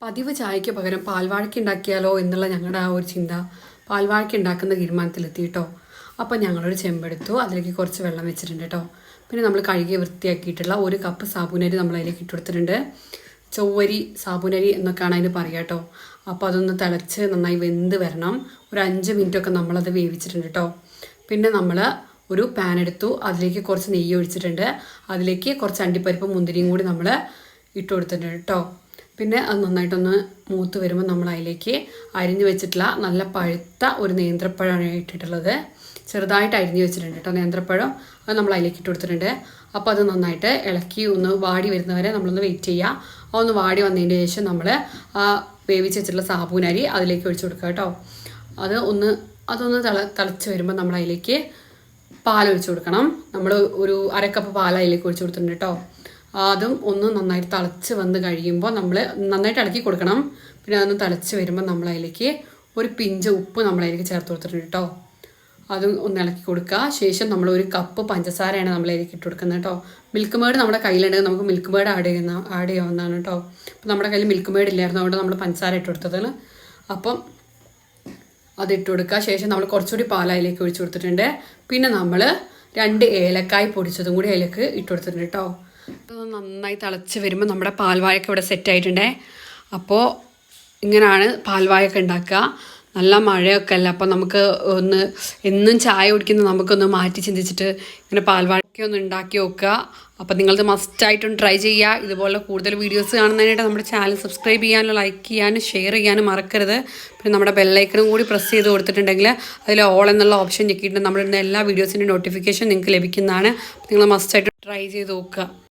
പതിവ് ചായയ്ക്ക് പകരം പാൽവാഴയ്ക്ക് ഉണ്ടാക്കിയാലോ എന്നുള്ള ഞങ്ങളുടെ ആ ഒരു ചിന്ത പാൽവാഴയ്ക്ക് ഉണ്ടാക്കുന്ന തീരുമാനത്തിലെത്തി കേട്ടോ. അപ്പോൾ ഞങ്ങളൊരു ചെമ്പെടുത്തു, അതിലേക്ക് കുറച്ച് വെള്ളം വെച്ചിട്ടുണ്ട് കേട്ടോ. പിന്നെ നമ്മൾ കഴുകി വൃത്തിയാക്കിയിട്ടുള്ള 1 കപ്പ് സാബുനരി നമ്മൾ അതിലേക്ക് ഇട്ട് കൊടുത്തിട്ടുണ്ട്. ചൊവ്വരി സാബുനരി എന്നൊക്കെയാണ് അതിന് പറയുക കേട്ടോ. അപ്പോൾ അതൊന്ന് തിളച്ച് നന്നായി വെന്ത് വരണം. ഒരു 5 മിനിറ്റൊക്കെ നമ്മളത് വേവിച്ചിട്ടുണ്ട് കേട്ടോ. പിന്നെ നമ്മൾ ഒരു പാൻ എടുത്തു, അതിലേക്ക് കുറച്ച് നെയ്യ് ഒഴിച്ചിട്ടുണ്ട്. അതിലേക്ക് കുറച്ച് അണ്ടിപ്പരിപ്പ് മുന്തിരിയും കൂടി നമ്മൾ ഇട്ട് കൊടുത്തിട്ടുണ്ട് കേട്ടോ. പിന്നെ അത് നന്നായിട്ടൊന്ന് മൂത്ത് വരുമ്പോൾ നമ്മൾ അതിലേക്ക് അരിഞ്ഞു വെച്ചിട്ടുള്ള നല്ല പഴുത്ത ഒരു നേന്ത്രപ്പഴമാണ് ഇട്ടിട്ടുള്ളത്. ചെറുതായിട്ട് അരിഞ്ഞു വെച്ചിട്ടുണ്ട് കേട്ടോ നേന്ത്രപ്പഴം. അത് നമ്മൾ അതിലേക്ക് ഇട്ട് കൊടുത്തിട്ടുണ്ട്. അപ്പോൾ അത് നന്നായിട്ട് ഇളക്കി ഒന്ന് വാടി വരുന്നവരെ നമ്മളൊന്ന് വെയിറ്റ് ചെയ്യുക. അതൊന്ന് വാടി വന്നതിന് ശേഷം നമ്മൾ ആ വേവിച്ച് വെച്ചിട്ടുള്ള സാബൂനരി അതിലേക്ക് ഒഴിച്ച് കൊടുക്കുക കേട്ടോ. അതൊന്ന് തിളച്ച് വരുമ്പോൾ നമ്മൾ അതിലേക്ക് പാലൊഴിച്ച് കൊടുക്കണം. നമ്മൾ ഒരു 1/2 കപ്പ് പാൽ അതിലേക്ക് ഒഴിച്ച് കൊടുത്തിട്ടുണ്ട് കേട്ടോ. അതും ഒന്ന് നന്നായിട്ട് തിളച്ച് വന്ന് കഴിയുമ്പോൾ നമ്മൾ നന്നായിട്ട് ഇളക്കി കൊടുക്കണം. പിന്നെ അതൊന്ന് തിളച്ച് വരുമ്പോൾ നമ്മൾ അതിലേക്ക് ഒരു പിഞ്ച് ഉപ്പ് നമ്മൾ അതിലേക്ക് ചേർത്ത് കൊടുത്തിട്ടുണ്ട് കേട്ടോ. അതും ഒന്ന് ഇളക്കി കൊടുക്കുക. ശേഷം നമ്മൾ 1 കപ്പ് പഞ്ചസാരയാണ് നമ്മൾ അതിലേക്ക് ഇട്ട് കൊടുക്കുന്നത് കേട്ടോ. മിൽക്ക് മേഡ് നമ്മുടെ കയ്യിലുണ്ടെങ്കിൽ നമുക്ക് മിൽക്ക് മേഡ് ആഡ് ചെയ്യാവുന്നതാണ് കേട്ടോ. അപ്പോൾ നമ്മുടെ കയ്യിൽ മിൽക്ക് മേഡ് ഇല്ലായിരുന്നു, അതുകൊണ്ട് നമ്മൾ പഞ്ചസാര ഇട്ട് കൊടുത്തതാണ്. അപ്പം അതിട്ട് കൊടുക്കുക. ശേഷം നമ്മൾ കുറച്ചുകൂടി പാൽ അതിലേക്ക് ഒഴിച്ച് കൊടുത്തിട്ടുണ്ട്. പിന്നെ നമ്മൾ 2 ഏലക്കായ് പൊടിച്ചതും കൂടി അതിലേക്ക് ഇട്ട് കൊടുത്തിട്ടുണ്ട് കേട്ടോ. അത് നന്നായി തിളച്ച് വരുമ്പോൾ നമ്മുടെ പാൽവാഴയൊക്കെ ഇവിടെ സെറ്റായിട്ടുണ്ടേ. അപ്പോൾ ഇങ്ങനെയാണ് പാൽവാഴയൊക്കെ ഉണ്ടാക്കുക. നല്ല മഴയൊക്കെ അല്ല, അപ്പോൾ നമുക്ക് എന്നും ചായ കുടിക്കുന്ന നമുക്കൊന്ന് മാറ്റി ചിന്തിച്ചിട്ട് ഇങ്ങനെ പാൽവാഴയൊക്കെ ഒന്ന് ഉണ്ടാക്കി നോക്കുക. അപ്പോൾ നിങ്ങളത് മസ്റ്റായിട്ടും ട്രൈ ചെയ്യുക. ഇതുപോലെ കൂടുതൽ വീഡിയോസ് കാണുന്നതിനായിട്ട് നമ്മുടെ ചാനൽ സബ്സ്ക്രൈബ് ചെയ്യാനും ലൈക്ക് ചെയ്യാനും ഷെയർ ചെയ്യാനും മറക്കരുത്. പിന്നെ നമ്മുടെ ബെല്ലൈക്കണും കൂടി പ്രസ് ചെയ്ത് കൊടുത്തിട്ടുണ്ടെങ്കിൽ അതിൽ ഓൾ എന്നുള്ള ഓപ്ഷൻ ഞെക്കിയിട്ട് നമ്മളിടുന്ന എല്ലാ വീഡിയോസിൻ്റെ നോട്ടിഫിക്കേഷൻ നിങ്ങൾക്ക് ലഭിക്കുന്നതാണ്. നിങ്ങൾ മസ്റ്റായിട്ട് ട്രൈ ചെയ്ത് നോക്കുക.